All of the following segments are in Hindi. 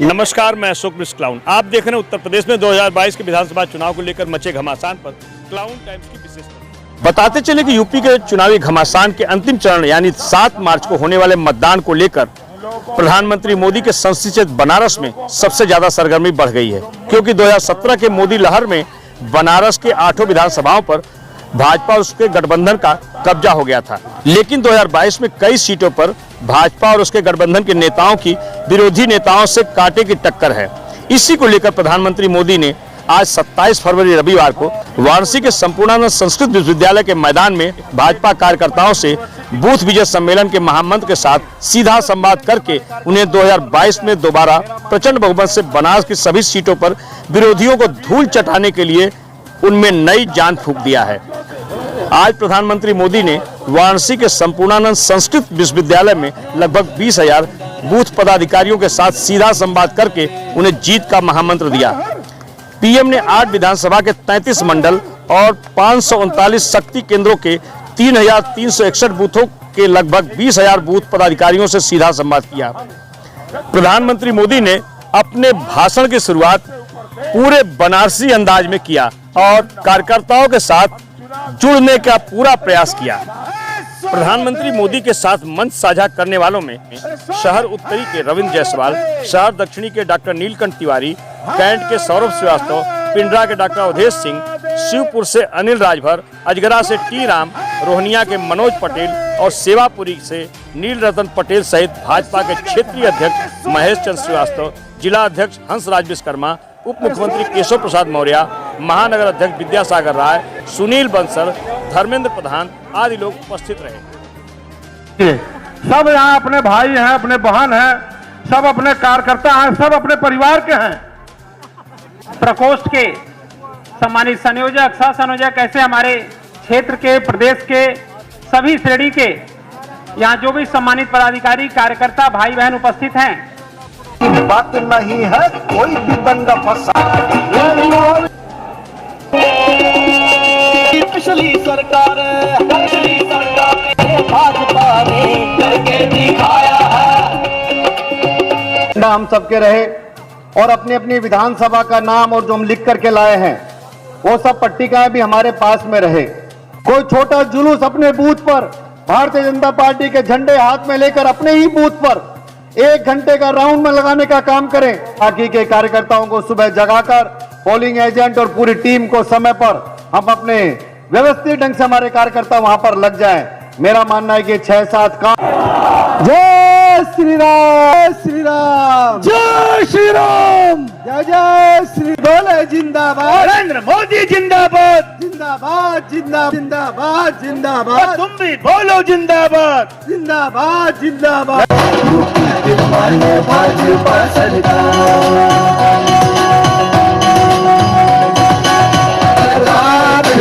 नमस्कार, मैं अशोक मिश्र क्लाउन। आप देख रहे हैं उत्तर प्रदेश में 2022 के विधानसभा चुनाव को लेकर मचे घमासान पर क्लाउन टाइम्स की विशेष खबर। बताते चले कि यूपी के चुनावी घमासान के अंतिम चरण यानी 7 मार्च को होने वाले मतदान को लेकर प्रधानमंत्री मोदी के संसदीय क्षेत्र बनारस में सबसे ज्यादा सरगर्मी बढ़ गई है, क्योंकि 2017 के मोदी लहर में बनारस के 8 विधानसभाओं पर भाजपा और उसके गठबंधन का कब्जा हो गया था। लेकिन 2022 में कई सीटों पर भाजपा और उसके गठबंधन के नेताओं की विरोधी नेताओं से कांटे की टक्कर है। इसी को लेकर प्रधानमंत्री मोदी ने आज 27 फरवरी रविवार को वाराणसी के संपूर्णानंद संस्कृत विश्वविद्यालय के मैदान में भाजपा कार्यकर्ताओं से बूथ विजय सम्मेलन के महामंत्र के साथ सीधा संवाद करके उन्हें 2022 में दोबारा प्रचंड बहुमत से बनारस की सभी सीटों पर विरोधियों को धूल चटाने के लिए उनमें नई जान फूंक दिया है। आज प्रधानमंत्री मोदी ने वाराणसी के संपूर्णानंद संस्कृत विश्वविद्यालय में लगभग 20,000 बूथ पदाधिकारियों के साथ सीधा संवाद करके उन्हें जीत का महामंत्र दिया। पीएम ने 8 विधानसभा के 33 मंडल और 539 शक्ति केंद्रों के 3,361 बूथों के लगभग 20,000 बूथ पदाधिकारियों से सीधा संवाद किया। प्रधानमंत्री मोदी ने अपने भाषण की शुरुआत पूरे बनारसी अंदाज में किया और कार्यकर्ताओं के साथ जुड़ने का पूरा प्रयास किया। प्रधानमंत्री मोदी के साथ मंच साझा करने वालों में शहर उत्तरी के रविंद्र जायसवाल, शहर दक्षिणी के डॉक्टर नीलकंठ तिवारी, कैंट के सौरभ श्रीवास्तव, पिंडरा के डॉक्टर अवधेश सिंह, शिवपुर से अनिल राजभर, अजगरा से टी राम, रोहनिया के मनोज पटेल और सेवापुरी से नील रतन पटेल सहित भाजपा के क्षेत्रीय अध्यक्ष महेश चंद्र श्रीवास्तव, जिला अध्यक्ष हंसराज विश्वकर्मा, उप मुख्यमंत्री केशव प्रसाद मौर्य, महानगर अध्यक्ष विद्यासागर राय, सुनील बंसल, धर्मेंद्र प्रधान आदि लोग उपस्थित रहे। सब यहाँ अपने भाई हैं, अपने बहन हैं, सब अपने कार्यकर्ता हैं, सब अपने परिवार के हैं। प्रकोष्ठ के सम्मानित संयोजक, सह संयोजक, ऐसे हमारे क्षेत्र के, प्रदेश के सभी श्रेणी के यहाँ जो भी सम्मानित पदाधिकारी, कार्यकर्ता, भाई बहन उपस्थित हैं। बात नहीं है कोई भी दंगा फसाद। पिछली सरकार भाजपा ने करके दिखाया है। हम सबके रहे और अपनी अपनी विधानसभा का नाम और जो हम लिख करके लाए हैं वो सब पट्टिकाएं भी हमारे पास में रहे। कोई छोटा जुलूस अपने बूथ पर भारतीय जनता पार्टी के झंडे हाथ में लेकर अपने ही बूथ पर 1 घंटे का राउंड में लगाने का काम करें, बाकी के कार्यकर्ताओं को सुबह जगाकर पोलिंग एजेंट और पूरी टीम को समय पर हम अपने व्यवस्थित ढंग से हमारे कार्यकर्ता वहां पर लग जाएं। मेरा मानना है कि 6-7 काम। जय श्री राम, श्री राम, जय श्री राम, जय जय श्री बोले जिंदाबाद, नरेंद्र मोदी जिंदाबाद, जिंदाबाद जिंदाबाद जिंदाबाद जिंदाबाद, तुम भी बोलो जिंदाबाद, जिंदाबाद जिंदाबाद। भाजपा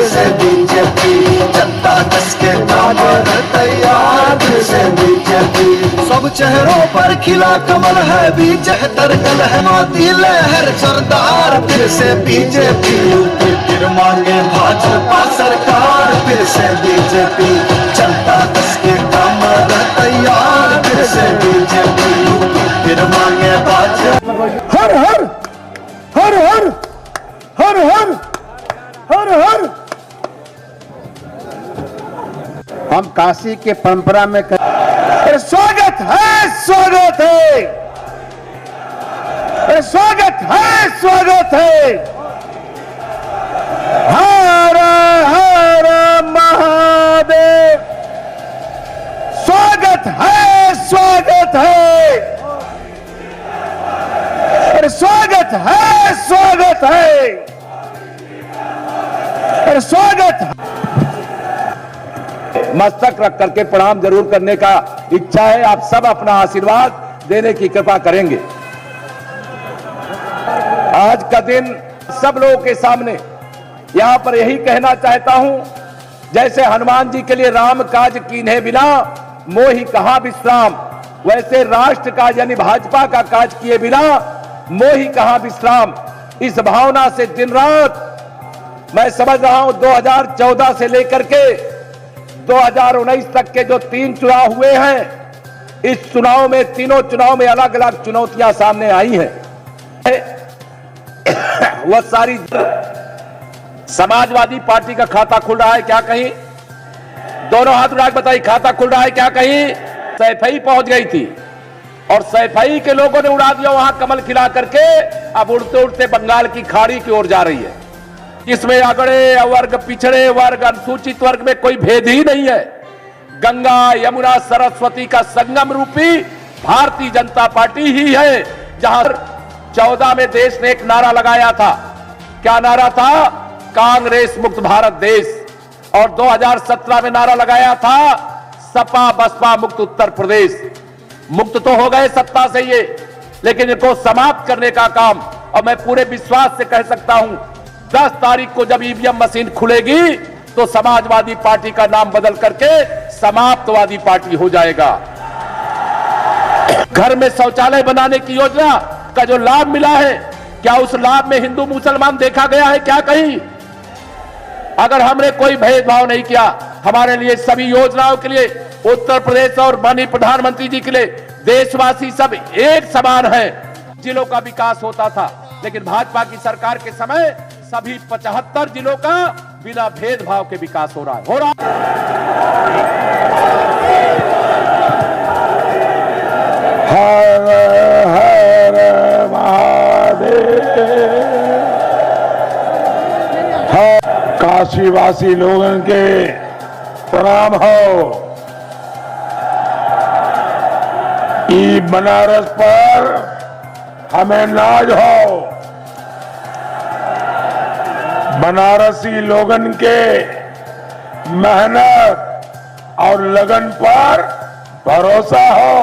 से बीजेपी जनता कस के कामर तैयार से बीजेपी। सब चेहरों पर खिला कमल है, बीच तरकल है मोदी लहर सरदार। फिर से बीजेपी फिर मांगे भाजपा सरकार, फिर से बीजेपी जनता कस के कामर तैयार। फिर से बीजेपी फिर मांगे भाजपा। हर हर हर हर हर हर हर हर। हम काशी के परंपरा में स्वागत है, स्वागत है, स्वागत है, स्वागत है। हर हर महादेव। स्वागत है, स्वागत है, स्वागत है, स्वागत है, स्वागत है। मस्तक रख करके प्रणाम जरूर करने का इच्छा है। आप सब अपना आशीर्वाद देने की कृपा करेंगे। आज का दिन सब लोगों के सामने यहां पर यही कहना चाहता हूं, जैसे हनुमान जी के लिए राम काज कीन्हे बिना मोहि कहां विश्राम, वैसे राष्ट्र काज यानी भाजपा का काज किए बिना मोहि कहां विश्राम। इस भावना से दिन रात मैं समझ रहा हूं 2014 से लेकर के 2019 तक के जो 3 चुनाव हुए हैं, इस चुनाव में तीनों चुनाव में अलग अलग चुनौतियां सामने आई हैं। वह सारी समाजवादी पार्टी का खाता खुल रहा है क्या कहीं? दोनों हाथ उठा के बताइए, खाता खुल रहा है क्या कहीं? सैफई पहुंच गई थी और सैफई के लोगों ने उड़ा दिया वहां कमल खिला करके, अब उड़ते उड़ते बंगाल की खाड़ी की ओर जा रही है। इसमें अगड़े वर्ग, पिछड़े वर्ग, अनुसूचित वर्ग में कोई भेद ही नहीं है। गंगा यमुना सरस्वती का संगम रूपी भारतीय जनता पार्टी ही है, जहां 14 में देश ने एक नारा लगाया था। क्या नारा था? कांग्रेस मुक्त भारत देश। और 2017 में नारा लगाया था सपा बसपा मुक्त उत्तर प्रदेश। मुक्त तो हो गए सत्ता से ये, लेकिन इनको समाप्त करने का काम, और मैं पूरे विश्वास से कह सकता हूं 10 तारीख को जब ईवीएम मशीन खुलेगी तो समाजवादी पार्टी का नाम बदल करके समाप्तवादी पार्टी हो जाएगा। घर में शौचालय बनाने की योजना का जो लाभ मिला है, क्या उस लाभ में हिंदू मुसलमान देखा गया है क्या कहीं? अगर हमने कोई भेदभाव नहीं किया, हमारे लिए सभी योजनाओं के लिए उत्तर प्रदेश और माननीय प्रधानमंत्री जी के लिए देशवासी सब एक समान हैं। जिलों का विकास होता था, लेकिन भाजपा की सरकार के समय सभी 75 जिलों का बिना भेदभाव के विकास हो रहा है। हर हर महादेव। काशीवासी लोगों के प्रणाम हो। ई बनारस पर हमें नाज हो। बनारसी लोगन के मेहनत और लगन पर भरोसा हो।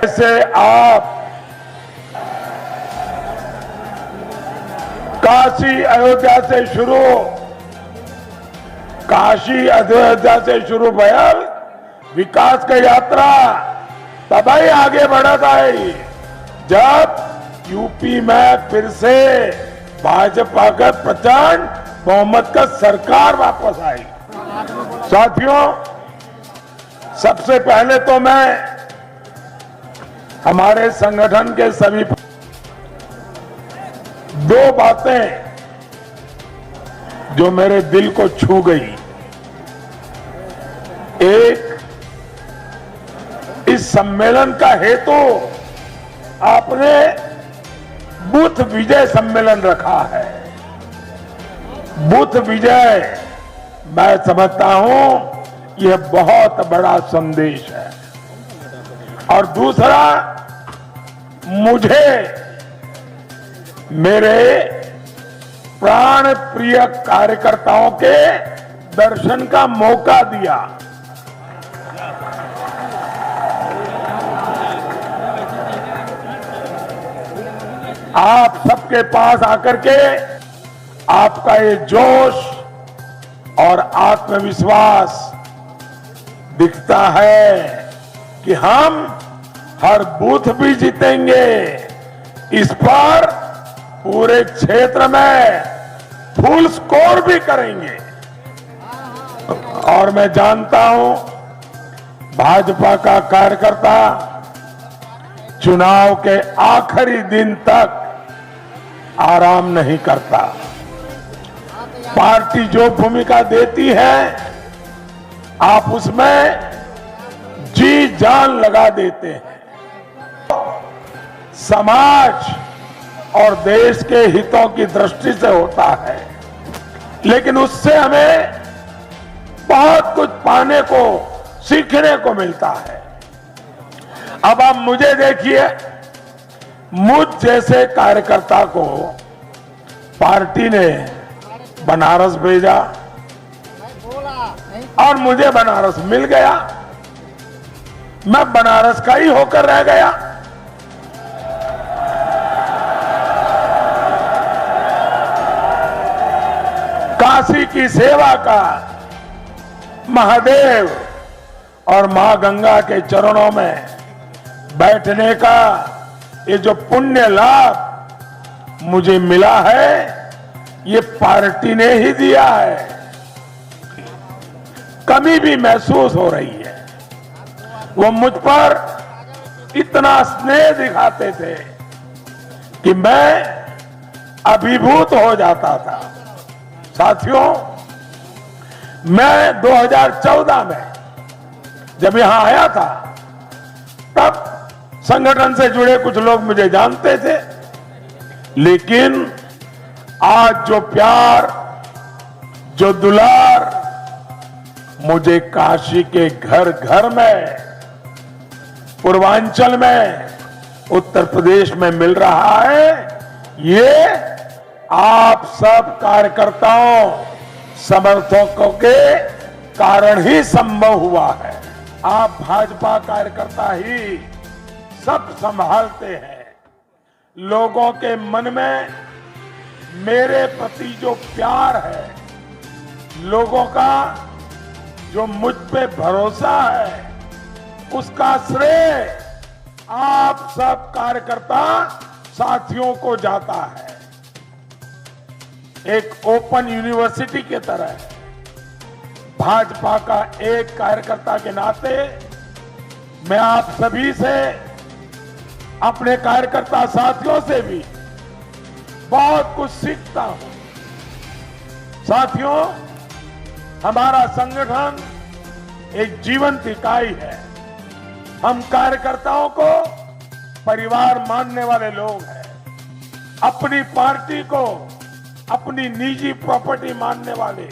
ऐसे आप काशी अयोध्या से शुरू भयल विकास की यात्रा तभी आगे बढ़त आई जब यूपी में फिर से भाजपा का प्रचंड बहुमत का सरकार वापस आई। साथियों, सबसे पहले तो मैं हमारे संगठन के सभी दो बातें जो मेरे दिल को छू गई। एक, इस सम्मेलन का हेतु आपने बूथ विजय सम्मेलन रखा है। बूथ विजय मैं समझता हूं यह बहुत बड़ा संदेश है। और दूसरा, मुझे मेरे प्राण प्रिय कार्यकर्ताओं के दर्शन का मौका दिया। आप सबके पास आकर के आपका ये जोश और आत्मविश्वास दिखता है कि हम हर बूथ भी जीतेंगे। इस पर पूरे क्षेत्र में फुल स्कोर भी करेंगे। और मैं जानता हूं भाजपा का कार्यकर्ता चुनाव के आखिरी दिन तक आराम नहीं करता। पार्टी जो भूमिका देती है आप उसमें जी जान लगा देते हैं। समाज और देश के हितों की दृष्टि से होता है, लेकिन उससे हमें बहुत कुछ पाने को, सीखने को मिलता है। अब आप मुझे देखिए, मुझ जैसे कार्यकर्ता को पार्टी ने बनारस भेजा और मुझे बनारस मिल गया। मैं बनारस का ही होकर रह गया। काशी की सेवा का, महादेव और मां गंगा के चरणों में बैठने का ये जो पुण्य लाभ मुझे मिला है, ये पार्टी ने ही दिया है। कमी भी महसूस हो रही है, वो मुझ पर इतना स्नेह दिखाते थे कि मैं अभिभूत हो जाता था। साथियों, मैं 2014 में जब यहां आया था, तब संगठन से जुड़े कुछ लोग मुझे जानते थे, लेकिन आज जो प्यार, जो दुलार मुझे काशी के घर घर में, पूर्वांचल में, उत्तर प्रदेश में मिल रहा है, ये आप सब कार्यकर्ताओं, समर्थकों के कारण ही संभव हुआ है। आप भाजपा कार्यकर्ता ही सब संभालते हैं। लोगों के मन में मेरे प्रति जो प्यार है, लोगों का जो मुझ पे भरोसा है, उसका श्रेय आप सब कार्यकर्ता साथियों को जाता है। एक ओपन यूनिवर्सिटी के तरह भाजपा का एक कार्यकर्ता के नाते मैं आप सभी से, अपने कार्यकर्ता साथियों से भी बहुत कुछ सीखता हूं। साथियों, हमारा संगठन एक जीवंत इकाई है। हम कार्यकर्ताओं को परिवार मानने वाले लोग हैं। अपनी पार्टी को अपनी निजी प्रॉपर्टी मानने वाले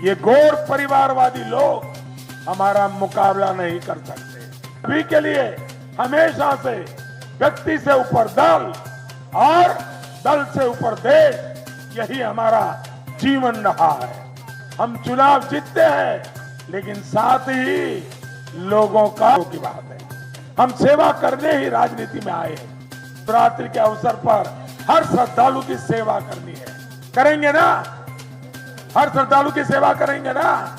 ये गैर परिवारवादी लोग हमारा मुकाबला नहीं कर सकते। सभी के लिए हमेशा से व्यक्ति से ऊपर दल और दल से ऊपर देश, यही हमारा जीवन रहा है। हम चुनाव जीतते हैं, लेकिन साथ ही लोगों की बात है। हम सेवा करने ही राजनीति में आए हैं। शिवरात्रि के अवसर पर हर श्रद्धालु की सेवा करनी है। करेंगे ना? हर श्रद्धालु की सेवा करेंगे ना?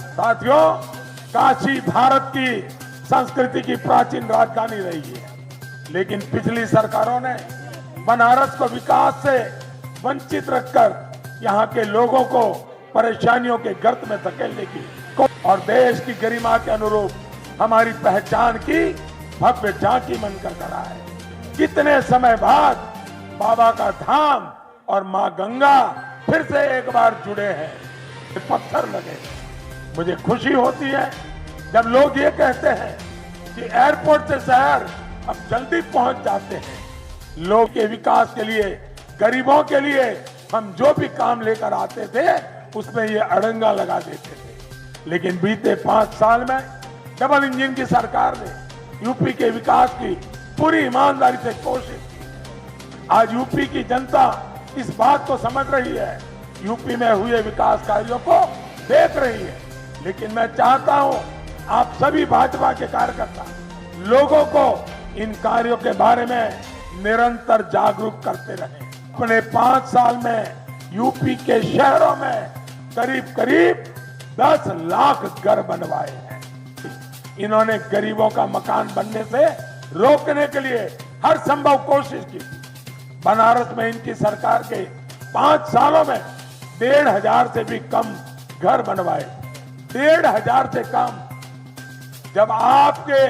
साथियों, काशी भारत की संस्कृति की प्राचीन राजधानी रही है, लेकिन पिछली सरकारों ने बनारस को विकास से वंचित रखकर यहाँ के लोगों को परेशानियों के गर्त में धकेलने की और देश की गरिमा के अनुरूप हमारी पहचान की भव्य झांकी बनकर खड़ा है। कितने समय बाद बाबा का धाम और मां गंगा फिर से एक बार जुड़े हैं। पत्थर लगे। मुझे खुशी होती है जब लोग ये कहते हैं कि एयरपोर्ट से शहर अब जल्दी पहुंच जाते हैं। लोग के विकास के लिए, गरीबों के लिए हम जो भी काम लेकर आते थे, उसमें ये अड़ंगा लगा देते थे। लेकिन बीते 5 साल में डबल इंजन की सरकार ने यूपी के विकास की पूरी ईमानदारी से कोशिश की। आज यूपी की जनता इस बात को समझ रही है, यूपी में हुए विकास कार्यों को देख रही है। लेकिन मैं चाहता हूं आप सभी भाजपा के कार्यकर्ता लोगों को इन कार्यों के बारे में निरंतर जागरूक करते रहें। अपने 5 साल में यूपी के शहरों में करीब करीब 10 लाख घर बनवाए हैं। इन्होंने गरीबों का मकान बनने से रोकने के लिए हर संभव कोशिश की। बनारस में इनकी सरकार के 5 सालों में 1,500 से भी कम घर बनवाए। 1,500 से कम। जब आपके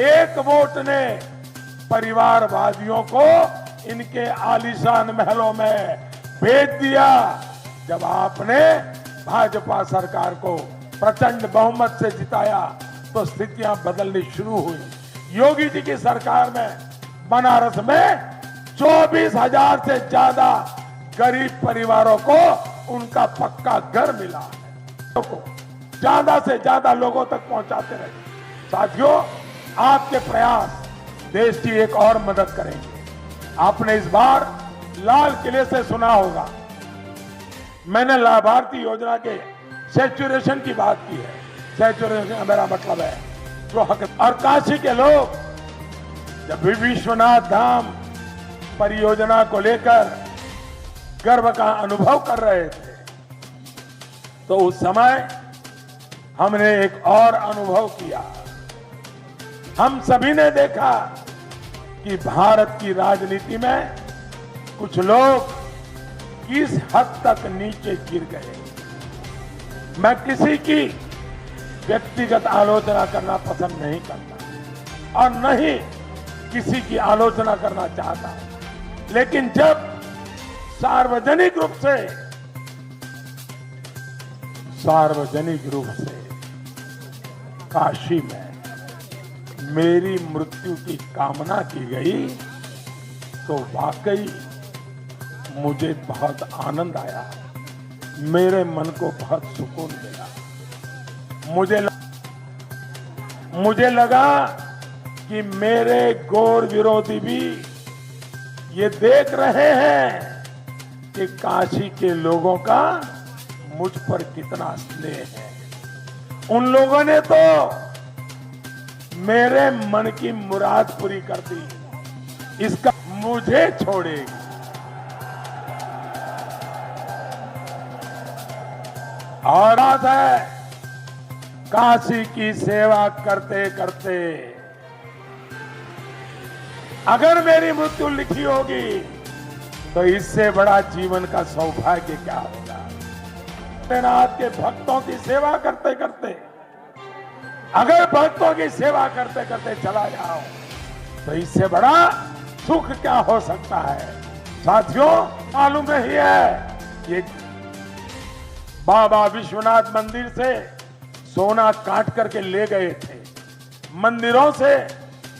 एक वोट ने परिवारवादियों को इनके आलीशान महलों में भेज दिया, जब आपने भाजपा सरकार को प्रचंड बहुमत से जिताया, तो स्थितियां बदलनी शुरू हुई। योगी जी की सरकार में बनारस में 24,000 से ज्यादा गरीब परिवारों को उनका पक्का घर मिला। ज्यादा से ज्यादा लोगों तक पहुंचाते रहे। साथियों, आपके प्रयास देश की एक और मदद करेंगे। आपने इस बार लाल किले से सुना होगा, मैंने लाभार्थी योजना के सैचुरेशन की बात की है। सैचुरेशन मेरा मतलब है जो हक। और काशी के लोग जब भी विश्वनाथ धाम परियोजना को लेकर गर्व का अनुभव कर रहे थे, तो उस समय हमने एक और अनुभव किया। हम सभी ने देखा कि भारत की राजनीति में कुछ लोग किस हद तक नीचे गिर गए। मैं किसी की व्यक्तिगत आलोचना करना पसंद नहीं करता और न ही किसी की आलोचना करना चाहता, लेकिन जब सार्वजनिक रूप से काशी में मेरी मृत्यु की कामना की गई तो वाकई मुझे बहुत आनंद आया, मेरे मन को बहुत सुकून मिला। मुझे लगा कि मेरे घोर विरोधी भी ये देख रहे हैं कि काशी के लोगों का मुझ पर कितना स्नेह है। उन लोगों ने तो मेरे मन की मुराद पूरी कर दी, इसका मुझे छोड़ेगी। और बात है, काशी की सेवा करते करते अगर मेरी मृत्यु लिखी होगी तो इससे बड़ा जीवन का सौभाग्य क्या होगा। भोलेनाथ के भक्तों की सेवा करते करते, अगर भक्तों की सेवा करते करते चला जाओ तो इससे बड़ा सुख क्या हो सकता है। साथियों, मालूम नहीं है, ये बाबा विश्वनाथ मंदिर से सोना काट करके ले गए थे, मंदिरों से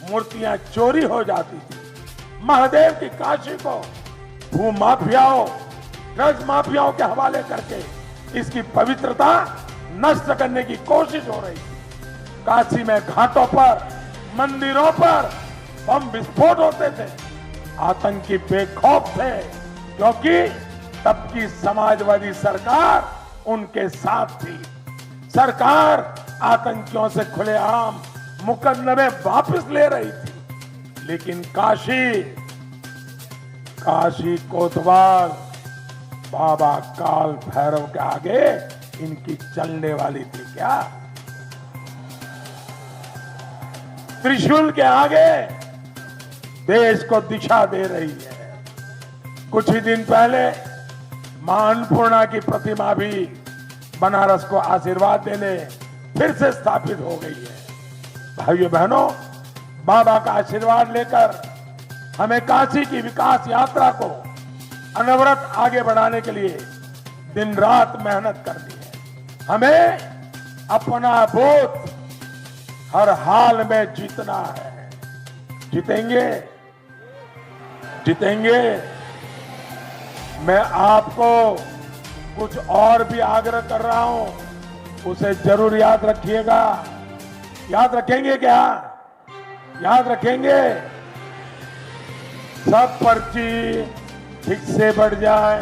मूर्तियां चोरी हो जाती थी। महादेव की काशी को भूमाफियाओं, ड्रग्स माफियाओं के हवाले करके इसकी पवित्रता नष्ट करने की कोशिश हो रही थी। काशी में घाटों पर, मंदिरों पर बम विस्फोट होते थे। आतंकी बेखौफ थे क्योंकि तब की समाजवादी सरकार उनके साथ थी। सरकार आतंकियों से खुलेआम मुकदमे वापस ले रही थी, लेकिन काशी कोतवाल बाबा काल भैरव के आगे इनकी चलने वाली थी क्या? त्रिशूल के आगे देश को दिशा दे रही है। कुछ ही दिन पहले मां अन्नपूर्णा की प्रतिमा भी बनारस को आशीर्वाद देने फिर से स्थापित हो गई है। भाइयों बहनों, बाबा का आशीर्वाद लेकर हमें काशी की विकास यात्रा को अनवरत आगे बढ़ाने के लिए दिन रात मेहनत करनी है। हमें अपना बूथ हर हाल में जीतना है। जीतेंगे। मैं आपको कुछ और भी आग्रह कर रहा हूं, उसे जरूर याद रखिएगा। याद रखेंगे क्या? याद रखेंगे। सब पर्ची ठीक से बढ़ जाए,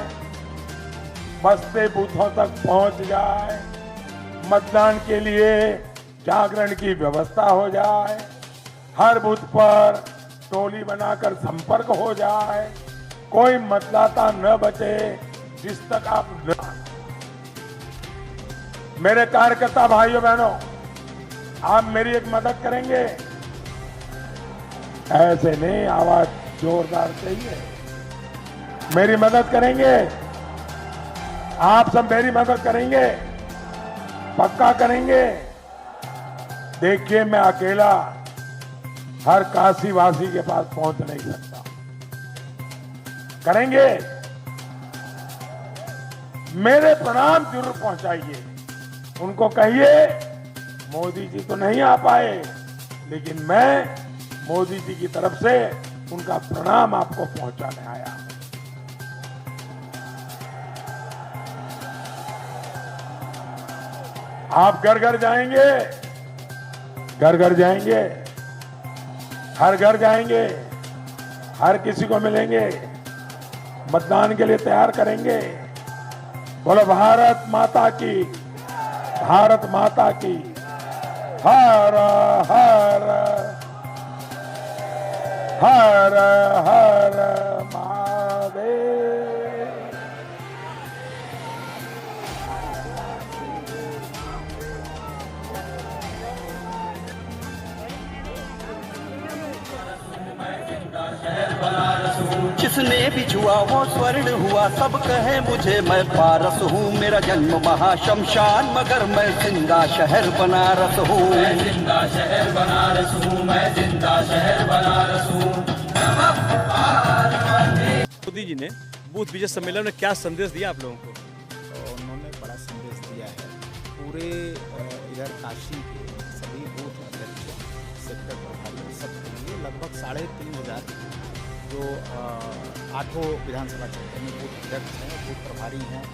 बस्ते बूथों तक पहुंच जाए, मतदान के लिए जागरण की व्यवस्था हो जाए, हर बूथ पर टोली बनाकर संपर्क हो जाए, कोई मतदाता न बचे जिस तक आप न। मेरे कार्यकर्ता भाइयों बहनों, आप मेरी एक मदद करेंगे? ऐसे नहीं, आवाज जोरदार चाहिए। मेरी मदद करेंगे? आप सब मेरी मदद करेंगे? पक्का करेंगे? देखिए, मैं अकेला हर काशी वासी के पास पहुंच नहीं सकता। करेंगे? मेरे प्रणाम जरूर पहुंचाइए। उनको कहिए मोदी जी तो नहीं आ पाए, लेकिन मैं मोदी जी की तरफ से उनका प्रणाम आपको पहुंचाने आया। आप घर घर जाएंगे, घर घर जाएंगे, हर घर जाएंगे, हर किसी को मिलेंगे, मतदान के लिए तैयार करेंगे। बोलो भारत माता की, भारत माता की। हर हर हर हर महादेव। बनारस जिसने भी छुआ वो स्वर्ण हुआ, सब कहे मुझे मैं पारस हूँ। मेरा जन्म महाशमशान मगर मैं जिंदा शहर बनारस हूँ। मैं जिंदा शहर बनारस हूँ, मैं जिंदा शहर बनारस हूँ। मोदी जी ने बूथ विजय सम्मेलन में क्या संदेश दिया आप लोगों को? उन्होंने बड़ा संदेश दिया है। पूरे इधर काशी के सभी बूथ अध्यक्ष, सेक्टर प्रभारी सबके लिए लगभग 3500 जो 8 विधानसभा क्षेत्र में बूथ अध्यक्ष हैं, बूथ प्रभारी हैं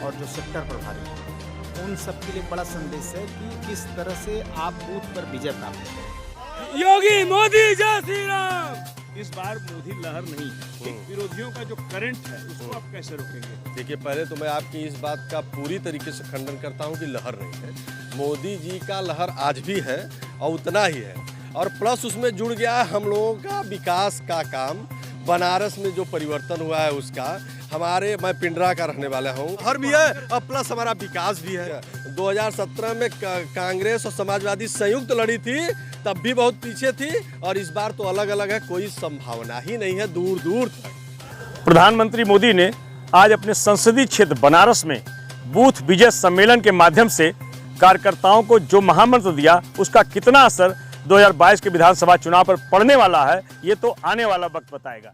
और जो सेक्टर प्रभारी हैं, उन सब के लिए बड़ा संदेश है कि किस तरह से आप बूथ पर विजय प्राप्त करें। योगी मोदी जय श्री राम। इस बार मोदी लहर नहीं है, विरोधियों का जो करंट है उसको आप कैसे रोकेंगे? देखिए, पहले तो मैं आपकी इस बात का पूरी तरीके से खंडन करता हूं कि लहर नहीं है। मोदी जी का लहर आज भी है और उतना ही है, और प्लस उसमें जुड़ गया है हम लोगों का विकास का काम। बनारस में जो परिवर्तन हुआ है उसका, मैं पिंडरा का रहने वाला हूँ, हर भी है और प्लस हमारा विकास भी है। 2017 में कांग्रेस और समाजवादी संयुक्त लड़ी थी, तब भी बहुत पीछे थी, और इस बार तो अलग अलग है, कोई संभावना ही नहीं है दूर दूर तक। प्रधानमंत्री मोदी ने आज अपने संसदीय क्षेत्र बनारस में बूथ विजय सम्मेलन के माध्यम से कार्यकर्ताओं को जो महामंत्र दिया, उसका कितना असर 2022 के विधानसभा चुनाव पर पड़ने वाला है, ये तो आने वाला वक्त बताएगा।